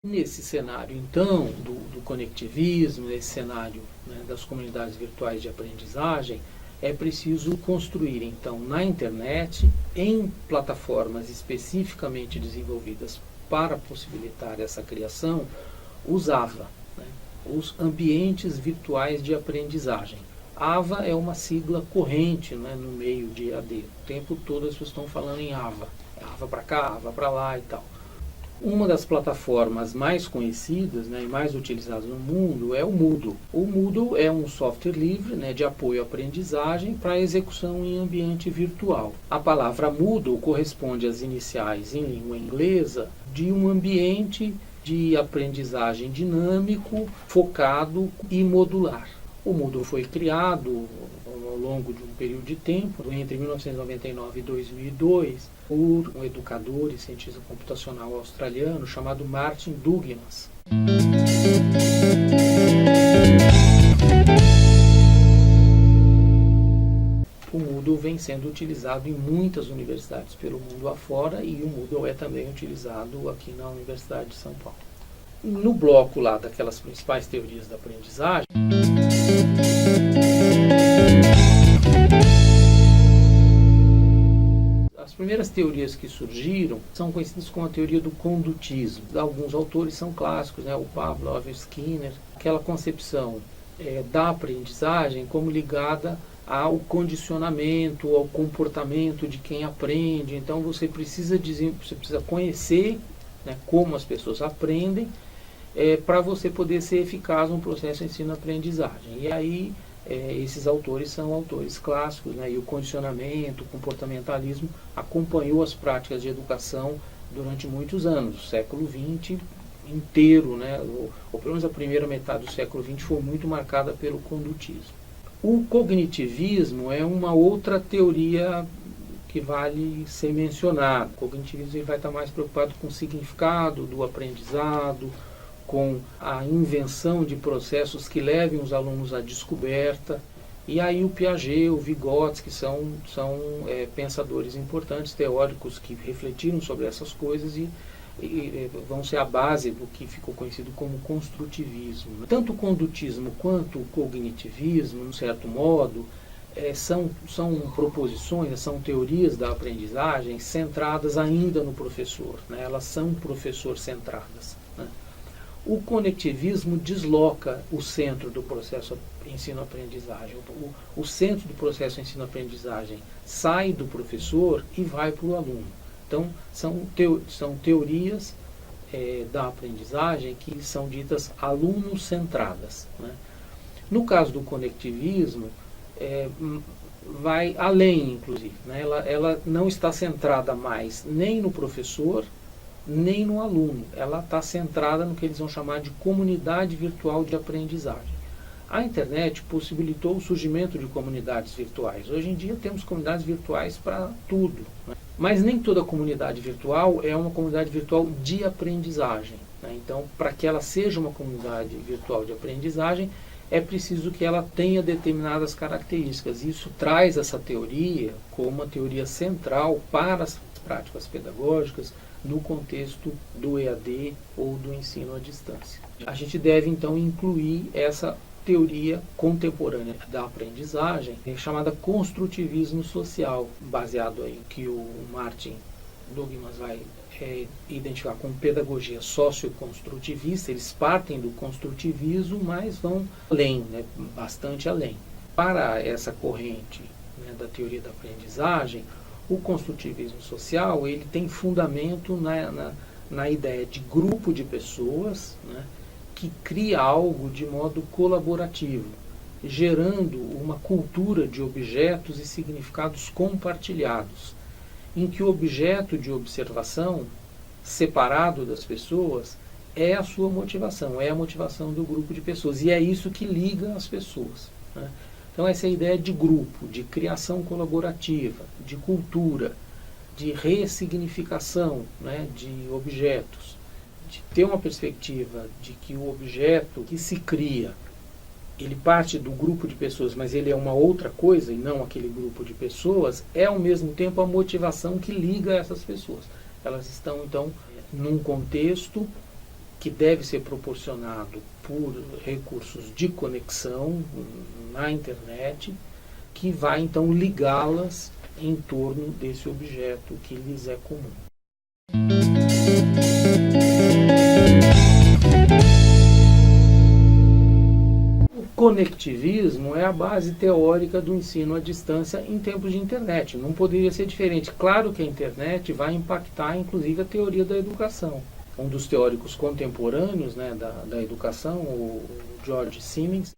Nesse cenário, então, do conectivismo, nesse cenário, né, das comunidades virtuais de aprendizagem, é preciso construir, então, na internet, em plataformas especificamente desenvolvidas para possibilitar essa criação, os AVA, né, os ambientes virtuais de aprendizagem. AVA é uma sigla corrente, né, no meio de EAD. O tempo todo as pessoas estão falando em AVA. AVA para cá, AVA para lá e tal. Uma das plataformas mais conhecidas, né, e mais utilizadas no mundo é o Moodle. O Moodle é um software livre, né, de apoio à aprendizagem para execução em ambiente virtual. A palavra Moodle corresponde às iniciais em língua inglesa de um ambiente de aprendizagem dinâmico, focado e modular. O Moodle foi criado ao longo de um período de tempo, entre 1999 e 2002, por um educador e cientista computacional australiano chamado Martin Douglas. O Moodle vem sendo utilizado em muitas universidades pelo mundo afora e o Moodle é também utilizado aqui na Universidade de São Paulo. No bloco lá daquelas principais teorias da aprendizagem, as primeiras teorias que surgiram são conhecidas como a teoria do condutismo. Alguns autores são clássicos, né? O Pavlov, o Skinner, aquela concepção da aprendizagem como ligada ao condicionamento, ao comportamento de quem aprende. Então você precisa conhecer, né, como as pessoas aprendem, para você poder ser eficaz no processo de ensino-aprendizagem. E aí esses autores são autores clássicos, né, e o condicionamento, o comportamentalismo acompanhou as práticas de educação durante muitos anos, o século XX inteiro, né, ou pelo menos a primeira metade do século XX foi muito marcada pelo condutismo. O cognitivismo é uma outra teoria que vale ser mencionada. O cognitivismo vai estar mais preocupado com o significado do aprendizado, com a invenção de processos que levem os alunos à descoberta. E aí o Piaget, o Vygotsky são pensadores importantes, teóricos que refletiram sobre essas coisas e vão ser a base do que ficou conhecido como construtivismo. Tanto o condutismo quanto o cognitivismo, de certo modo, são proposições, são teorias da aprendizagem centradas ainda no professor, né? Elas são professor-centradas, né? O conectivismo desloca o centro do processo ensino-aprendizagem. O centro do processo ensino-aprendizagem sai do professor e vai para o aluno. Então, são teorias da aprendizagem que são ditas aluno-centradas, né? No caso do conectivismo, vai além, inclusive, né? Ela não está centrada mais nem no professor, nem no aluno. Ela está centrada no que eles vão chamar de comunidade virtual de aprendizagem. A internet possibilitou o surgimento de comunidades virtuais. Hoje em dia temos comunidades virtuais para tudo, né? Mas nem toda comunidade virtual é uma comunidade virtual de aprendizagem, né? Então, para que ela seja uma comunidade virtual de aprendizagem, é preciso que ela tenha determinadas características. Isso traz essa teoria como uma teoria central para as práticas pedagógicas no contexto do EAD ou do ensino à distância. A gente deve, então, incluir essa teoria contemporânea da aprendizagem, chamada construtivismo social, baseado aí que o Martin Douglas vai identificar como pedagogia socioconstrutivista. Eles partem do construtivismo, mas vão além, né, bastante além. Para essa corrente, né, da teoria da aprendizagem, o construtivismo social ele tem fundamento na ideia de grupo de pessoas, né, que cria algo de modo colaborativo, gerando uma cultura de objetos e significados compartilhados, em que o objeto de observação, separado das pessoas, é a sua motivação, é a motivação do grupo de pessoas, e é isso que liga as pessoas, né? Então essa é a ideia de grupo, de criação colaborativa, de cultura, de ressignificação, né, de objetos, de ter uma perspectiva de que o objeto que se cria, ele parte do grupo de pessoas, mas ele é uma outra coisa e não aquele grupo de pessoas, é ao mesmo tempo a motivação que liga essas pessoas. Elas estão, então, num contexto que deve ser proporcionado por recursos de conexão na internet, que vai então ligá-las em torno desse objeto que lhes é comum. O conectivismo é a base teórica do ensino à distância em tempos de internet. Não poderia ser diferente. Claro que a internet vai impactar, inclusive, a teoria da educação. Um dos teóricos contemporâneos, né, da educação, o George Simmons,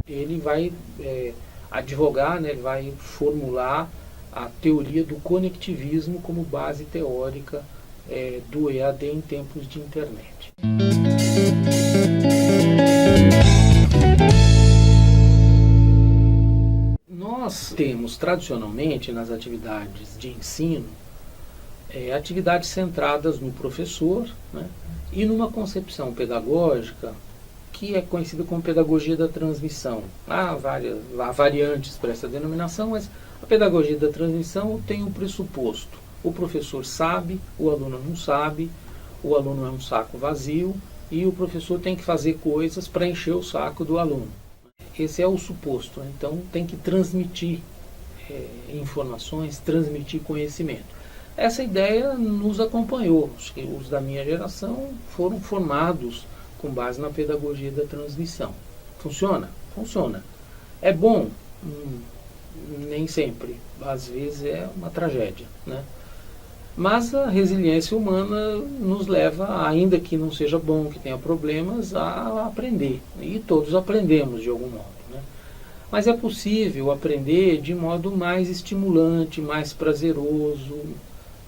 ele vai advogar, né, ele vai formular a teoria do conectivismo como base teórica do EAD em tempos de internet. Nós temos tradicionalmente nas atividades de ensino atividades centradas no professor, né, e numa concepção pedagógica que é conhecida como pedagogia da transmissão. Há variantes para essa denominação, mas a pedagogia da transmissão tem um pressuposto. O professor sabe, o aluno não sabe, o aluno é um saco vazio e o professor tem que fazer coisas para encher o saco do aluno. Esse é o suposto, né? Então tem que transmitir informações, transmitir conhecimento. Essa ideia nos acompanhou. Os da minha geração foram formados com base na pedagogia da transmissão. Funciona? Funciona. É bom? Nem sempre. Às vezes é uma tragédia, né? Mas a resiliência humana nos leva, ainda que não seja bom, que tenha problemas, a aprender. E todos aprendemos de algum modo, né? Mas é possível aprender de modo mais estimulante, mais prazeroso,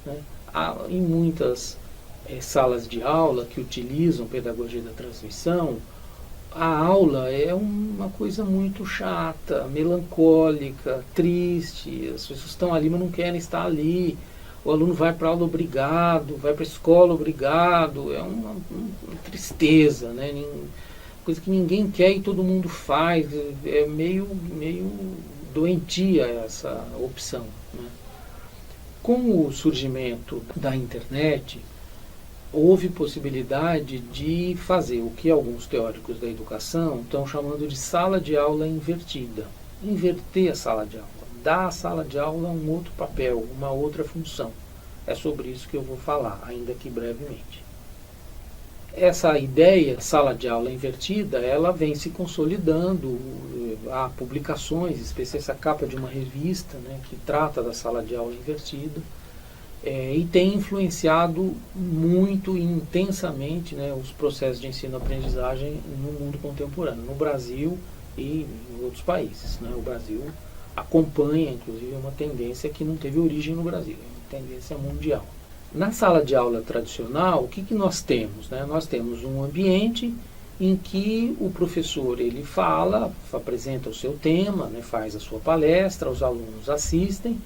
né? Há, em muitas salas de aula que utilizam pedagogia da transmissão, a aula é uma coisa muito chata, melancólica, triste. As pessoas estão ali, mas não querem estar ali. O aluno vai para a aula obrigado, vai para a escola obrigado. É uma tristeza, né? Coisa que ninguém quer e todo mundo faz. É meio doentia essa opção, né? Com o surgimento da internet, houve possibilidade de fazer o que alguns teóricos da educação estão chamando de sala de aula invertida. Inverter a sala de aula. Dar à sala de aula um outro papel, uma outra função. É sobre isso que eu vou falar, ainda que brevemente. Essa ideia, sala de aula invertida, ela vem se consolidando. Há publicações, especialmente essa capa de uma revista, né, que trata da sala de aula invertida, e tem influenciado muito e intensamente, né, os processos de ensino-aprendizagem no mundo contemporâneo, no Brasil e em outros países, né? O Brasil acompanha, inclusive, uma tendência que não teve origem no Brasil, é uma tendência mundial. Na sala de aula tradicional, o que nós temos, né? Nós temos um ambiente em que o professor ele fala, apresenta o seu tema, né, faz a sua palestra, os alunos assistem,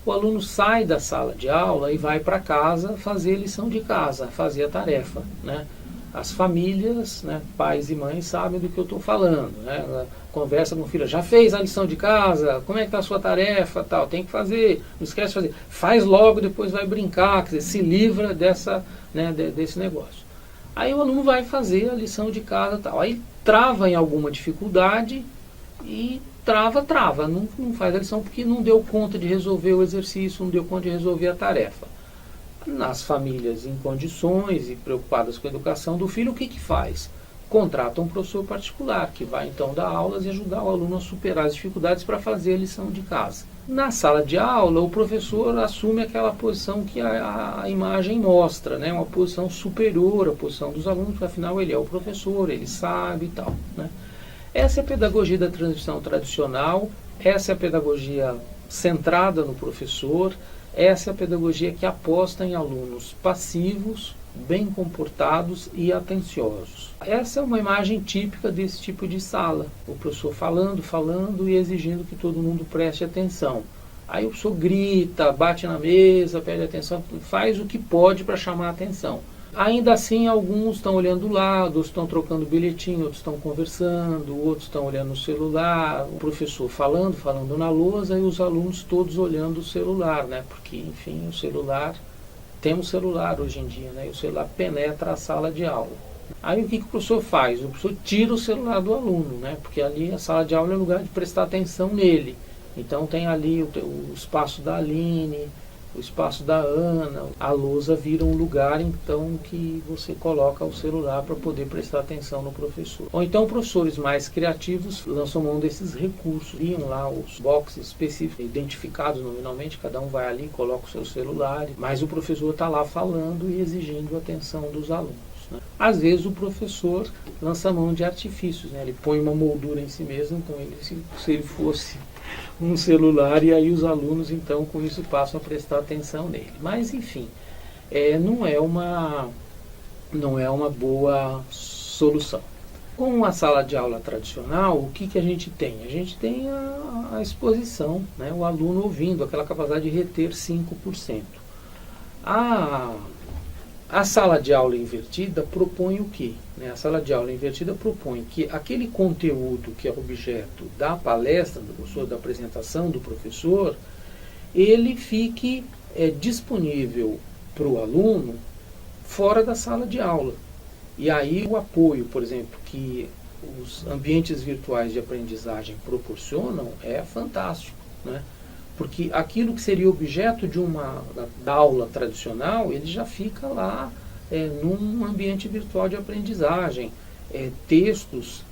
o aluno sai da sala de aula e vai para casa fazer lição de casa, fazer a tarefa, né? As famílias, né, pais e mães, sabem do que eu estou falando, né? Ela conversa com o filho, já fez a lição de casa? Como é que está a sua tarefa? Tal, tem que fazer, não esquece de fazer. Faz logo, depois vai brincar, quer dizer, se livra desse negócio. Aí o aluno vai fazer a lição de casa, tal. Aí trava em alguma dificuldade e trava. Não faz a lição porque não deu conta de resolver o exercício, não deu conta de resolver a tarefa. Nas famílias em condições e preocupadas com a educação do filho, o que faz? Contrata um professor particular, que vai então dar aulas e ajudar o aluno a superar as dificuldades para fazer a lição de casa. Na sala de aula, o professor assume aquela posição que a imagem mostra, né? Uma posição superior à posição dos alunos, porque afinal ele é o professor, ele sabe e tal, né? Essa é a pedagogia da transmissão tradicional, essa é a pedagogia centrada no professor, essa é a pedagogia que aposta em alunos passivos, bem comportados e atenciosos. Essa é uma imagem típica desse tipo de sala. O professor falando e exigindo que todo mundo preste atenção. Aí o professor grita, bate na mesa, pede atenção, faz o que pode para chamar a atenção. Ainda assim, alguns estão olhando do lado, outros estão trocando bilhetinho, outros estão conversando, outros estão olhando no celular, o professor falando na lousa e os alunos todos olhando o celular, né? Porque, enfim, o celular, temos celular hoje em dia, né? E o celular penetra a sala de aula. Aí o que o professor faz? O professor tira o celular do aluno, né? Porque ali a sala de aula é lugar de prestar atenção nele. Então tem ali o espaço da Aline, o espaço da Ana, a lousa vira um lugar então que você coloca o celular para poder prestar atenção no professor. Ou então professores mais criativos lançam mão desses recursos, criam lá os boxes específicos, identificados nominalmente, cada um vai ali, coloca o seu celular, mas o professor está lá falando e exigindo a atenção dos alunos. Né? Às vezes o professor lança mão de artifícios, né? Ele põe uma moldura em si mesmo, então se ele fosse um celular, e aí os alunos então com isso passam a prestar atenção nele. Mas enfim, não é uma boa solução. Com a sala de aula tradicional, o que a gente tem? A gente tem a exposição, né? O aluno ouvindo, aquela capacidade de reter 5%. A sala de aula invertida propõe o quê? A sala de aula invertida propõe que aquele conteúdo que é objeto da palestra do professor, da apresentação do professor, ele fique disponível para o aluno fora da sala de aula. E aí o apoio, por exemplo, que os ambientes virtuais de aprendizagem proporcionam é fantástico, né? Porque aquilo que seria objeto da aula tradicional, ele já fica lá num ambiente virtual de aprendizagem. Textos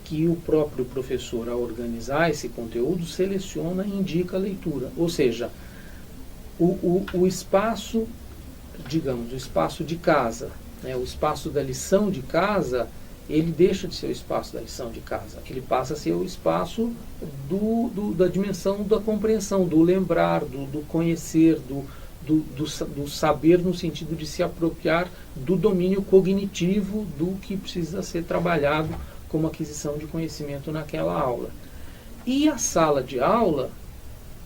que o próprio professor, ao organizar esse conteúdo, seleciona e indica a leitura. Ou seja, o espaço, digamos, o espaço de casa, né, o espaço da lição de casa, ele deixa de ser o espaço da lição de casa. Ele passa a ser o espaço da dimensão da compreensão, do lembrar, do conhecer, do saber no sentido de se apropriar do domínio cognitivo do que precisa ser trabalhado como aquisição de conhecimento naquela aula. E a sala de aula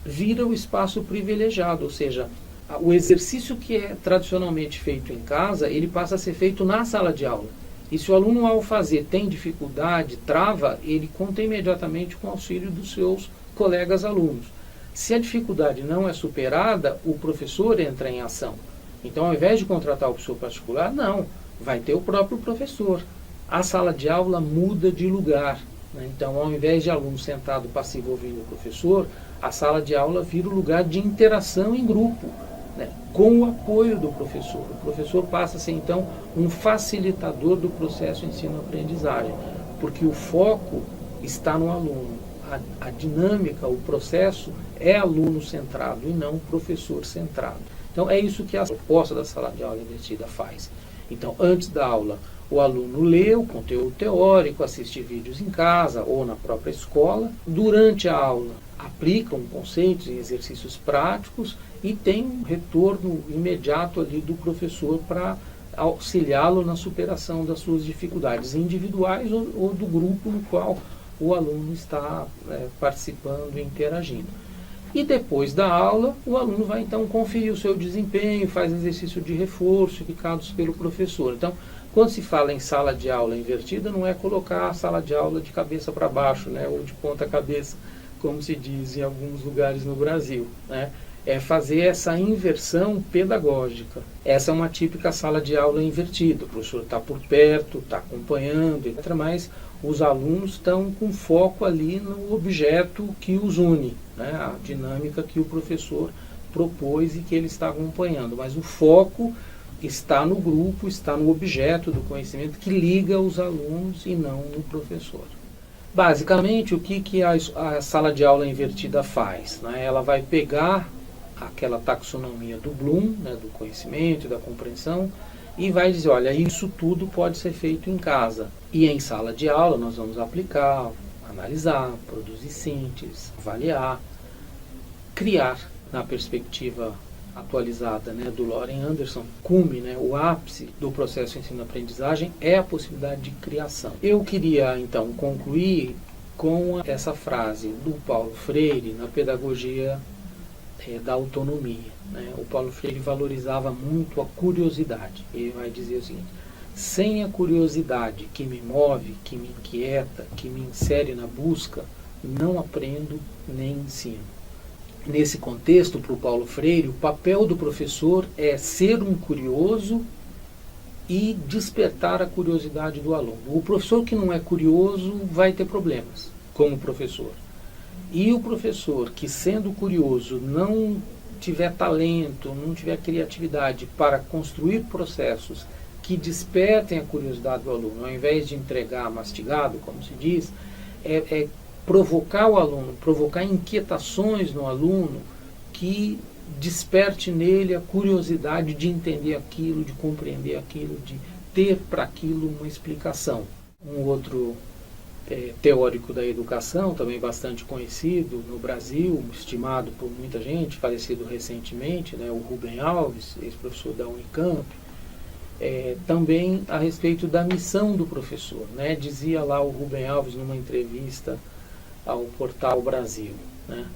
vira o espaço privilegiado, ou seja, o exercício que é tradicionalmente feito em casa, ele passa a ser feito na sala de aula. E se o aluno, ao fazer, tem dificuldade, trava, ele conta imediatamente com o auxílio dos seus colegas alunos. Se a dificuldade não é superada, o professor entra em ação. Então, ao invés de contratar o professor particular, não, vai ter o próprio professor. A sala de aula muda de lugar, né? Então, ao invés de aluno sentado passivo ouvindo o professor, a sala de aula vira o lugar de interação em grupo, né, com o apoio do professor. O professor passa a ser, então, um facilitador do processo ensino-aprendizagem, porque o foco está no aluno. A dinâmica, o processo é aluno-centrado e não professor-centrado. Então, é isso que a proposta da sala de aula invertida faz. Então, antes da aula, o aluno lê o conteúdo teórico, assiste vídeos em casa ou na própria escola. Durante a aula, aplicam conceitos e exercícios práticos e tem um retorno imediato ali do professor para auxiliá-lo na superação das suas dificuldades individuais ou do grupo no qual o aluno está participando e interagindo. E depois da aula, o aluno vai então conferir o seu desempenho, faz exercício de reforço indicados pelo professor. Então, quando se fala em sala de aula invertida, não é colocar a sala de aula de cabeça para baixo, né, ou de ponta cabeça, como se diz em alguns lugares no Brasil, né? É fazer essa inversão pedagógica. Essa é uma típica sala de aula invertida. O professor está por perto, está acompanhando, etc., mas os alunos estão com foco ali no objeto que os une, né? A dinâmica que o professor propôs e que ele está acompanhando. Mas o foco está no grupo, está no objeto do conhecimento que liga os alunos e não no professor. Basicamente, o que a sala de aula invertida faz? Né? Ela vai pegar aquela taxonomia do Bloom, né, do conhecimento e da compreensão, e vai dizer, olha, isso tudo pode ser feito em casa. E em sala de aula nós vamos aplicar, analisar, produzir síntese, avaliar, criar, na perspectiva atualizada, né, do Loren Anderson, cume, né, o ápice do processo ensino-aprendizagem é a possibilidade de criação. Eu queria, então, concluir com essa frase do Paulo Freire na Pedagogia da autonomia, né? O Paulo Freire valorizava muito a curiosidade. Ele vai dizer o seguinte: sem a curiosidade que me move, que me inquieta, que me insere na busca, não aprendo nem ensino. Nesse contexto, para o Paulo Freire, o papel do professor é ser um curioso e despertar a curiosidade do aluno. O professor que não é curioso vai ter problemas como professor. E o professor que, sendo curioso, não tiver talento, não tiver criatividade para construir processos que despertem a curiosidade do aluno, ao invés de entregar mastigado, como se diz, é provocar o aluno, provocar inquietações no aluno que desperte nele a curiosidade de entender aquilo, de compreender aquilo, de ter para aquilo uma explicação. Um outro teórico da educação, também bastante conhecido no Brasil, estimado por muita gente, falecido recentemente, né, o Rubem Alves, ex-professor da Unicamp, também a respeito da missão do professor, né? Dizia lá o Rubem Alves numa entrevista ao Portal Brasil, né?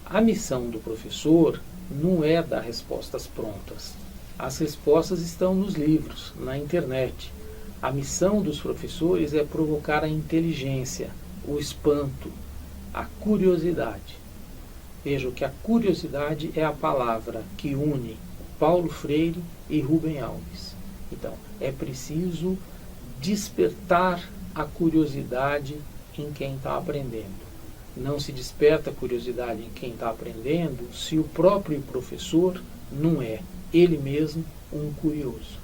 A missão do professor não é dar respostas prontas. As respostas estão nos livros, na internet. A missão dos professores é provocar a inteligência, o espanto, a curiosidade. Vejam que a curiosidade é a palavra que une Paulo Freire e Rubem Alves. Então, é preciso despertar a curiosidade em quem está aprendendo. Não se desperta a curiosidade em quem está aprendendo se o próprio professor não é, ele mesmo, um curioso.